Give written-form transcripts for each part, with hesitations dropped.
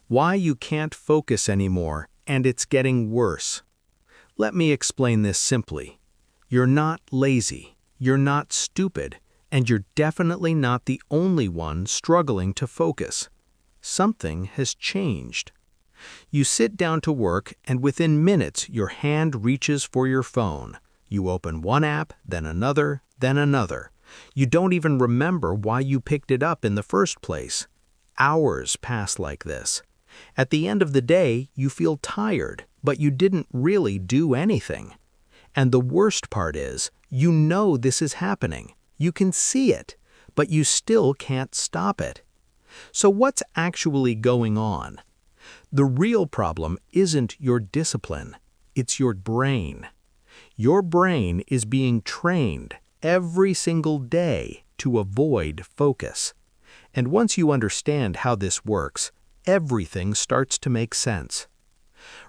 Why you can't focus anymore, and it's getting worse. Let me explain this simply. You're not lazy, you're not stupid, and you're definitely not the only one struggling to focus. Something has changed. You sit down to work, and within minutes your hand reaches for your phone. You open one app, then another, then another. You don't even remember why you picked it up in the first place. Hours pass like this. At the end of the day, you feel tired, but you didn't really do anything. And the worst part is, you know this is happening. You can see it, but you still can't stop it. So what's actually going on? The real problem isn't your discipline, it's your brain. Your brain is being trained every single day to avoid focus. And once you understand how this works, everything starts to make sense.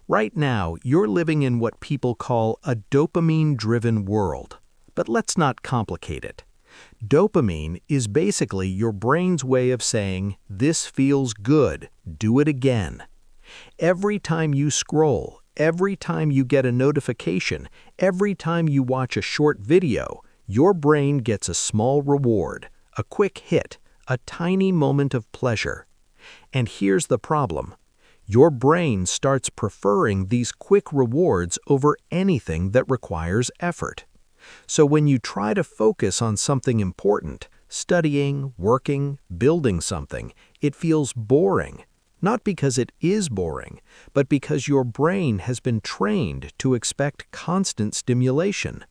Right now, you're living in what people call a dopamine-driven world. But let's not complicate it. Dopamine is basically your brain's way of saying, "This feels good, do it again." Every time you scroll, every time you get a notification, every time you watch a short video, your brain gets a small reward, a quick hit, a tiny moment of pleasure. And here's the problem. Your brain starts preferring these quick rewards over anything that requires effort. So when you try to focus on something important, studying, working, building something, it feels boring. Not because it is boring, but because your brain has been trained to expect constant stimulation.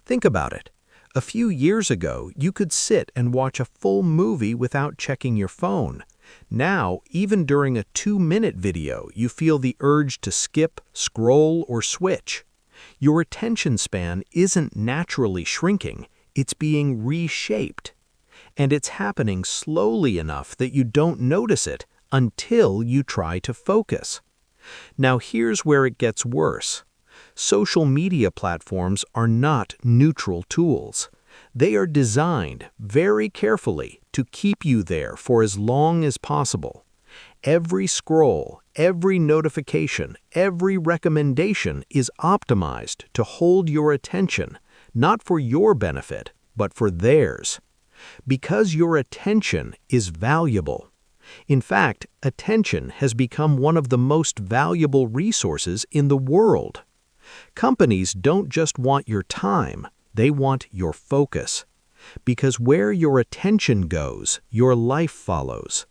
Think about it. A few years ago, you could sit and watch a full movie without checking your phone. Now, even during a 2-minute video, you feel the urge to skip, scroll, or switch. Your attention span isn't naturally shrinking, it's being reshaped. And it's happening slowly enough that you don't notice it until you try to focus. Now here's where it gets worse. Social media platforms are not neutral tools. They are designed very carefully to keep you there for as long as possible. Every scroll, every notification, every recommendation is optimized to hold your attention, not for your benefit, but for theirs. Because your attention is valuable. In fact, attention has become one of the most valuable resources in the world. Companies don't just want your time, they want your focus. Because where your attention goes, your life follows.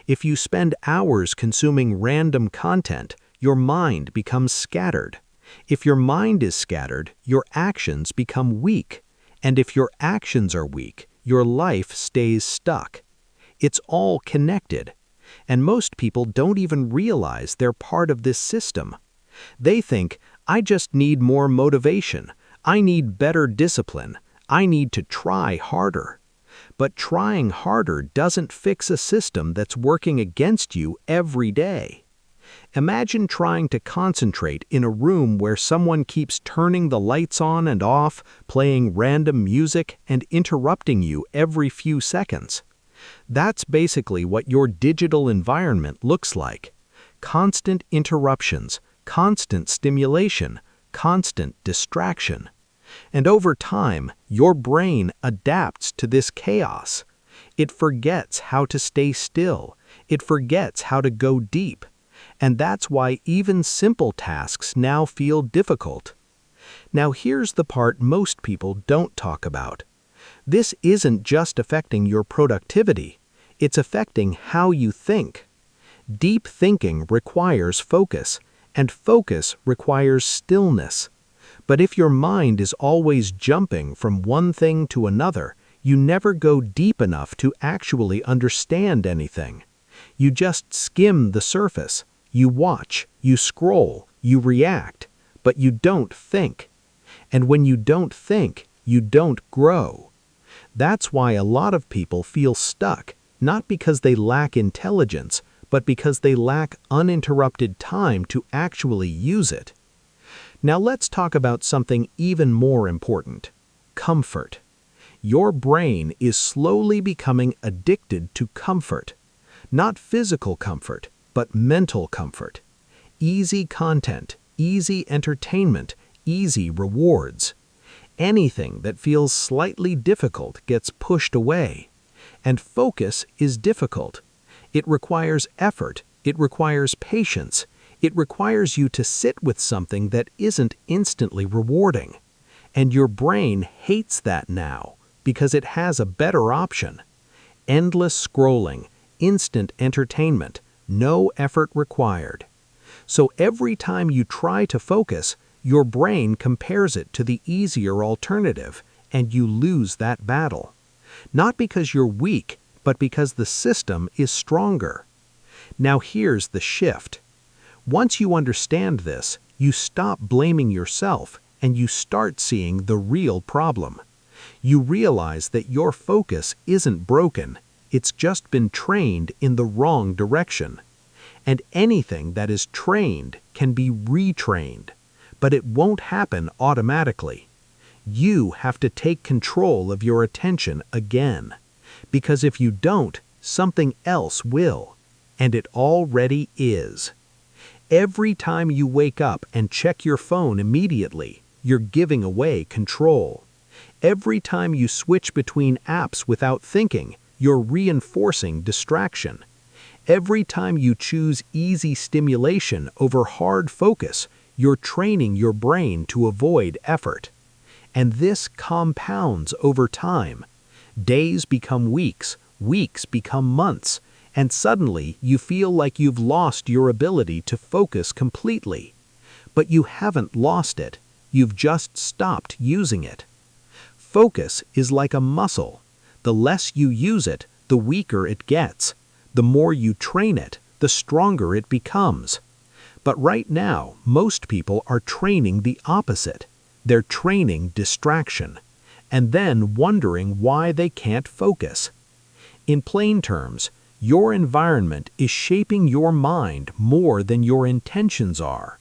If you spend hours consuming random content, your mind becomes scattered. If your mind is scattered, your actions become weak. And if your actions are weak, your life stays stuck. It's all connected. And most people don't even realize they're part of this system. They think, I just need more motivation. I need better discipline. I need to try harder. But trying harder doesn't fix a system that's working against you every day. Imagine trying to concentrate in a room where someone keeps turning the lights on and off, playing random music, and interrupting you every few seconds. That's basically what your digital environment looks like. Constant interruptions, constant stimulation, constant distraction. And over time, your brain adapts to this chaos. It forgets how to stay still. It forgets how to go deep. And that's why even simple tasks now feel difficult. Now here's the part most people don't talk about. This isn't just affecting your productivity. It's affecting how you think. Deep thinking requires focus, and focus requires stillness. But if your mind is always jumping from one thing to another, you never go deep enough to actually understand anything. You just skim the surface. You watch, you scroll, you react, but you don't think. And when you don't think, you don't grow. That's why a lot of people feel stuck, not because they lack intelligence, but because they lack uninterrupted time to actually use it. Now let's talk about something even more important: comfort. Your brain is slowly becoming addicted to comfort. Not physical comfort, but mental comfort. Easy content, easy entertainment, easy rewards. Anything that feels slightly difficult gets pushed away. And focus is difficult. It requires effort, it requires patience, it requires you to sit with something that isn't instantly rewarding. And your brain hates that now because it has a better option. Endless scrolling, instant entertainment, no effort required. So every time you try to focus, your brain compares it to the easier alternative, and you lose that battle. Not because you're weak, but because the system is stronger. Now here's the shift. Once you understand this, you stop blaming yourself and you start seeing the real problem. You realize that your focus isn't broken, it's just been trained in the wrong direction. And anything that is trained can be retrained, but it won't happen automatically. You have to take control of your attention again. Because if you don't, something else will. And it already is. Every time you wake up and check your phone immediately, you're giving away control. Every time you switch between apps without thinking, you're reinforcing distraction. Every time you choose easy stimulation over hard focus, you're training your brain to avoid effort. And this compounds over time. Days become weeks, weeks become months, and suddenly you feel like you've lost your ability to focus completely. But you haven't lost it, you've just stopped using it. Focus is like a muscle. The less you use it, the weaker it gets. The more you train it, the stronger it becomes. But right now, most people are training the opposite. They're training distraction, and then wondering why they can't focus. In plain terms, your environment is shaping your mind more than your intentions are.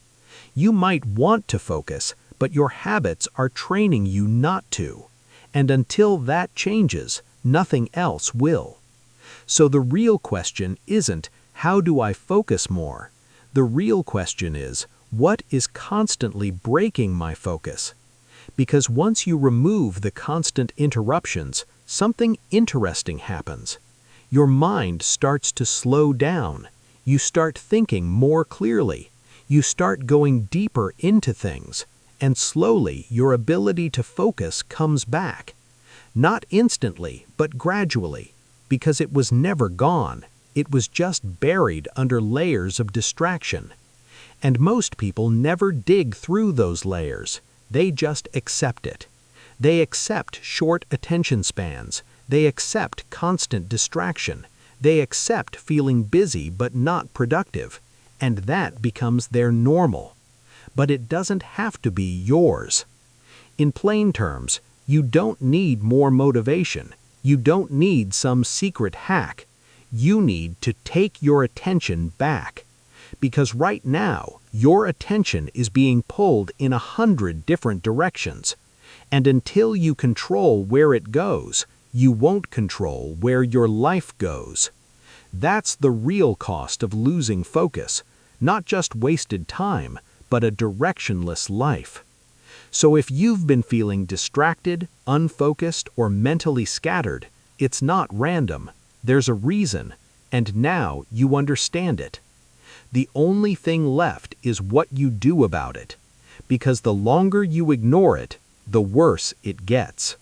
You might want to focus, but your habits are training you not to. And until that changes, nothing else will. So the real question isn't, how do I focus more? The real question is, what is constantly breaking my focus? Because once you remove the constant interruptions, something interesting happens. Your mind starts to slow down. You start thinking more clearly. You start going deeper into things. And slowly, your ability to focus comes back. Not instantly, but gradually. Because it was never gone. It was just buried under layers of distraction. And most people never dig through those layers. They just accept it. They accept short attention spans. They accept constant distraction. They accept feeling busy but not productive. And that becomes their normal. But it doesn't have to be yours. In plain terms, you don't need more motivation. You don't need some secret hack. You need to take your attention back. Because right now, your attention is being pulled in 100 different directions. And until you control where it goes, you won't control where your life goes. That's the real cost of losing focus. Not just wasted time, but a directionless life. So if you've been feeling distracted, unfocused, or mentally scattered, it's not random. There's a reason, and now you understand it. The only thing left is what you do about it. Because the longer you ignore it, the worse it gets.